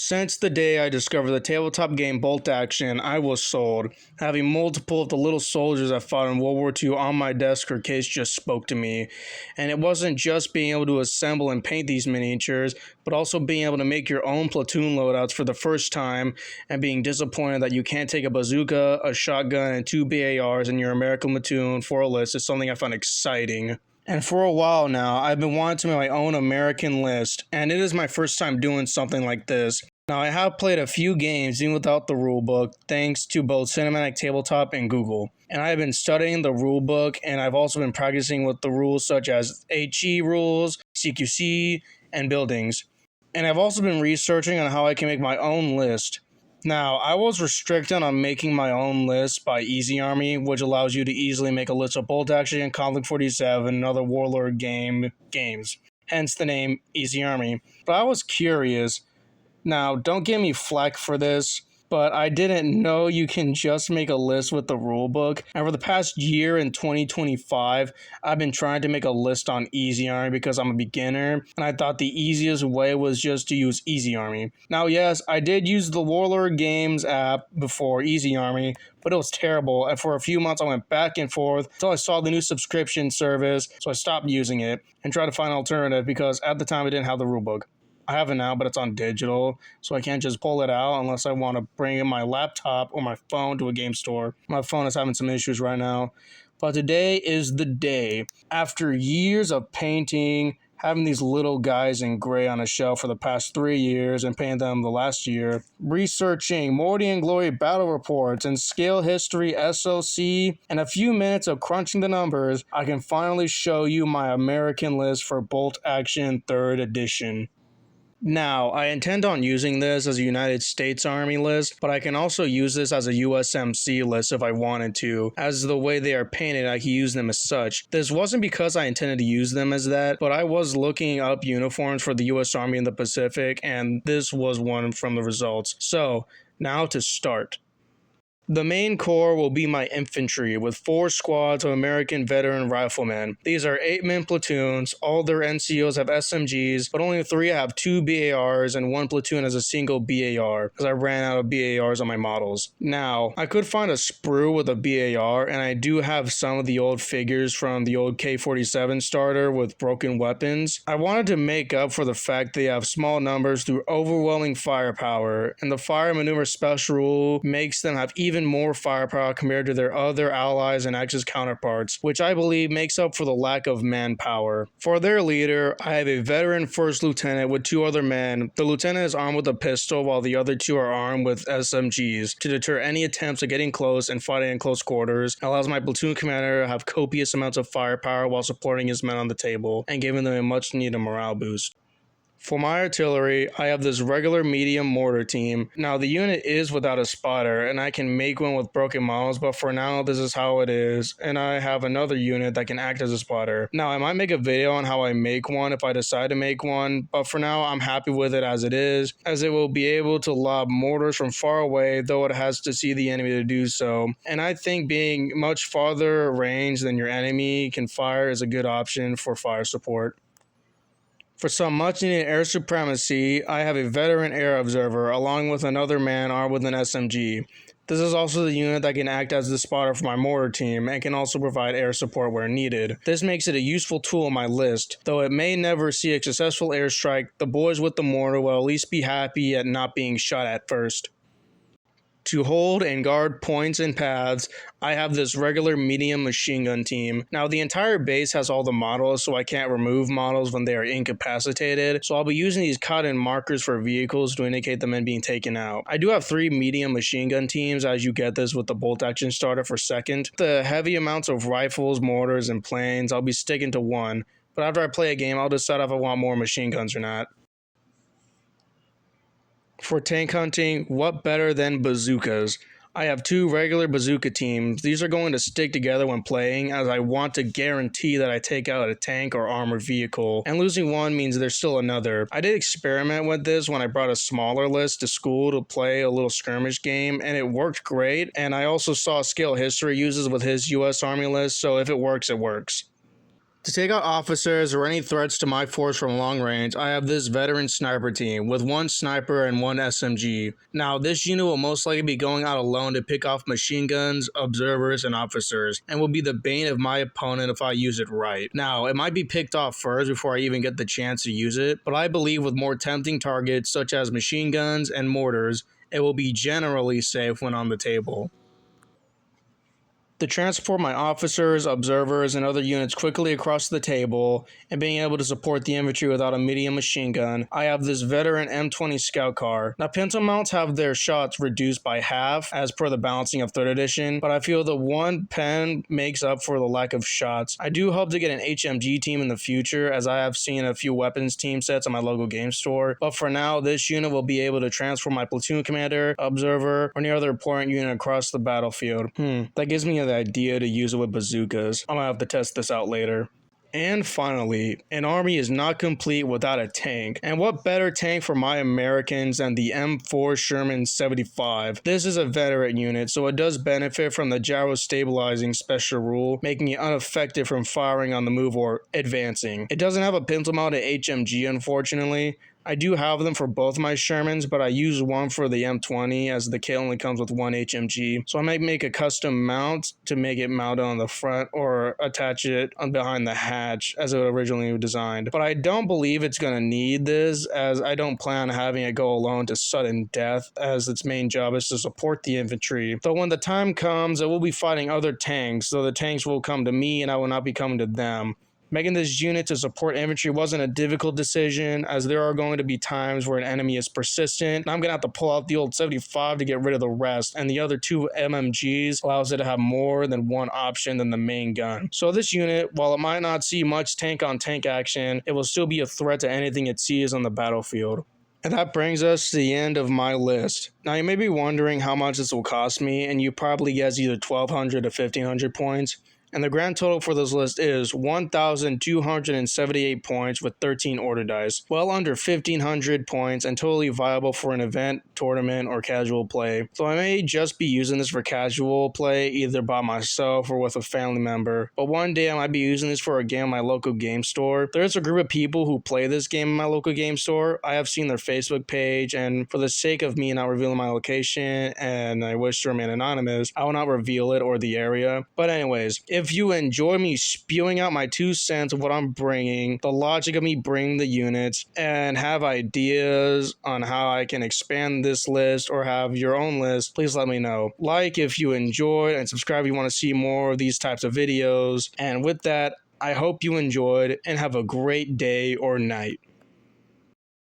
Since the day I discovered the tabletop game Bolt Action, I was sold. Having multiple of the little soldiers I fought in World War II on my desk or case just spoke to me. And it wasn't just being able to assemble and paint these miniatures, but also being able to make your own platoon loadouts for the first time and being disappointed that you can't take a bazooka, a shotgun, and two BARs in your American platoon for a list is something I found exciting. And for a while now, I've been wanting to make my own American list, and it is my first time doing something like this. Now, I have played a few games even without the rulebook, thanks to both Cinematic Tabletop and Google. And I have been studying the rulebook, and I've also been practicing with the rules such as HE rules, CQC, and buildings. And I've also been researching on how I can make my own list. Now, I was restricted on making my own list by Easy Army, which allows you to easily make a list of Bolt Action, Conflict 47, and other Warlord games, hence the name Easy Army. But I was curious. Now, don't give me flack for this, but I didn't know you can just make a list with the rulebook. And for the past year in 2025, I've been trying to make a list on Easy Army because I'm a beginner, and I thought the easiest way was just to use Easy Army. Now, yes, I did use the Warlord Games app before Easy Army, but it was terrible, and for a few months I went back and forth until I saw the new subscription service, so I stopped using it and tried to find an alternative because at the time I didn't have the rulebook. I have it now, but it's on digital, so I can't just pull it out unless I want to bring in my laptop or my phone to a game store. My phone is having some issues right now. But today is the day. After years of painting, having these little guys in gray on a shelf for the past 3 years and painting them the last year, researching Morty and Glory battle reports and scale history SOC, and a few minutes of crunching the numbers, I can finally show you my American list for Bolt Action 3rd edition. Now, I intend on using this as a United States Army list, but I can also use this as a USMC list if I wanted to. As the way they are painted, I can use them as such. This wasn't because I intended to use them as that, but I was looking up uniforms for the US Army in the Pacific, and this was one from the results. So, now to start. The main core will be my infantry, with 4 squads of American veteran riflemen. These are 8-man platoons, all their NCOs have SMGs, but only 3 have 2 BARs and 1 platoon has a single BAR, because I ran out of BARs on my models. Now, I could find a sprue with a BAR, and I do have some of the old figures from the old K-47 starter with broken weapons. I wanted to make up for the fact they have small numbers through overwhelming firepower, and the fire maneuver special rule makes them have even more firepower compared to their other allies and Axis counterparts, which I believe makes up for the lack of manpower. For their leader, I have a veteran first lieutenant with 2 other men. The lieutenant is armed with a pistol while the other 2 are armed with SMGs to deter any attempts at getting close and fighting in close quarters. It allows my platoon commander to have copious amounts of firepower while supporting his men on the table and giving them a much needed morale boost. For my artillery, I have this regular medium mortar team. Now, the unit is without a spotter, and I can make one with broken models, but for now, this is how it is, and I have another unit that can act as a spotter. Now, I might make a video on how I make one if I decide to make one, but for now, I'm happy with it as it is, as it will be able to lob mortars from far away, though it has to see the enemy to do so. And I think being much farther range than your enemy can fire is a good option for fire support. For some much-needed air supremacy, I have a veteran air observer along with another man armed with an SMG. This is also the unit that can act as the spotter for my mortar team and can also provide air support where needed. This makes it a useful tool in my list. Though it may never see a successful airstrike, the boys with the mortar will at least be happy at not being shot at first. To hold and guard points and paths, I have this regular medium machine gun team. Now, the entire base has all the models, so I can't remove models when they are incapacitated, so I'll be using these cut-in markers for vehicles to indicate the men being taken out. I do have 3 medium machine gun teams, as you get this with the Bolt Action starter for 2nd. The heavy amounts of rifles, mortars, and planes, I'll be sticking to 1, but after I play a game, I'll decide if I want more machine guns or not. For tank hunting, what better than bazookas? I have 2 regular bazooka teams. These are going to stick together when playing, as I want to guarantee that I take out a tank or armored vehicle, and losing one means there's still another. I did experiment with this when I brought a smaller list to school to play a little skirmish game, and it worked great, and I also saw Scale History uses with his US Army list, so if it works, it works. To take out officers or any threats to my force from long range, I have this veteran sniper team with one sniper and one SMG. Now, this unit will most likely be going out alone to pick off machine guns, observers, and officers, and will be the bane of my opponent if I use it right. Now, it might be picked off first before I even get the chance to use it, but I believe with more tempting targets such as machine guns and mortars, it will be generally safe when on the table. To transport my officers, observers, and other units quickly across the table, and being able to support the infantry without a medium machine gun, I have this veteran M20 scout car. Now, pintle mounts have their shots reduced by half as per the balancing of 3rd edition, but I feel the one pen makes up for the lack of shots. I do hope to get an HMG team in the future, as I have seen a few weapons team sets on my local game store, but for now, this unit will be able to transfer my platoon commander, observer, or any other important unit across the battlefield. That gives me the idea to use it with bazookas. I'm gonna have to test this out later. And finally, an army is not complete without a tank. And what better tank for my Americans than the M4 Sherman 75? This is a veteran unit, so it does benefit from the gyro stabilizing special rule, making it unaffected from firing on the move or advancing. It doesn't have a pintle mounted HMG, unfortunately. I do have them for both my Shermans, but I use one for the M20 as the kit only comes with one HMG. So I might make a custom mount to make it mounted on the front or attach it on behind the hatch as it originally was designed. But I don't believe it's going to need this, as I don't plan on having it go alone to sudden death, as its main job is to support the infantry. Though when the time comes, I will be fighting other tanks, so the tanks will come to me and I will not be coming to them. Making this unit to support infantry wasn't a difficult decision, as there are going to be times where an enemy is persistent, and I'm going to have to pull out the old 75 to get rid of the rest, and the other 2 MMGs allows it to have more than one option than the main gun. So this unit, while it might not see much tank-on-tank action, it will still be a threat to anything it sees on the battlefield. And that brings us to the end of my list. Now you may be wondering how much this will cost me, and you probably guess either 1,200 to 1,500 points. And the grand total for this list is 1,278 points with 13 order dice, well under 1,500 points and totally viable for an event, tournament, or casual play. So I may just be using this for casual play, either by myself or with a family member, but one day I might be using this for a game in my local game store. There is a group of people who play this game in my local game store. I have seen their Facebook page, and for the sake of me not revealing my location, and I wish to remain anonymous, I will not reveal it or the area. But anyways, if you enjoy me spewing out my 2 cents of what I'm bringing, the logic of me bringing the units, and have ideas on how I can expand this list or have your own list, please let me know. Like if you enjoyed, and subscribe if you want to see more of these types of videos. And with that, I hope you enjoyed and have a great day or night.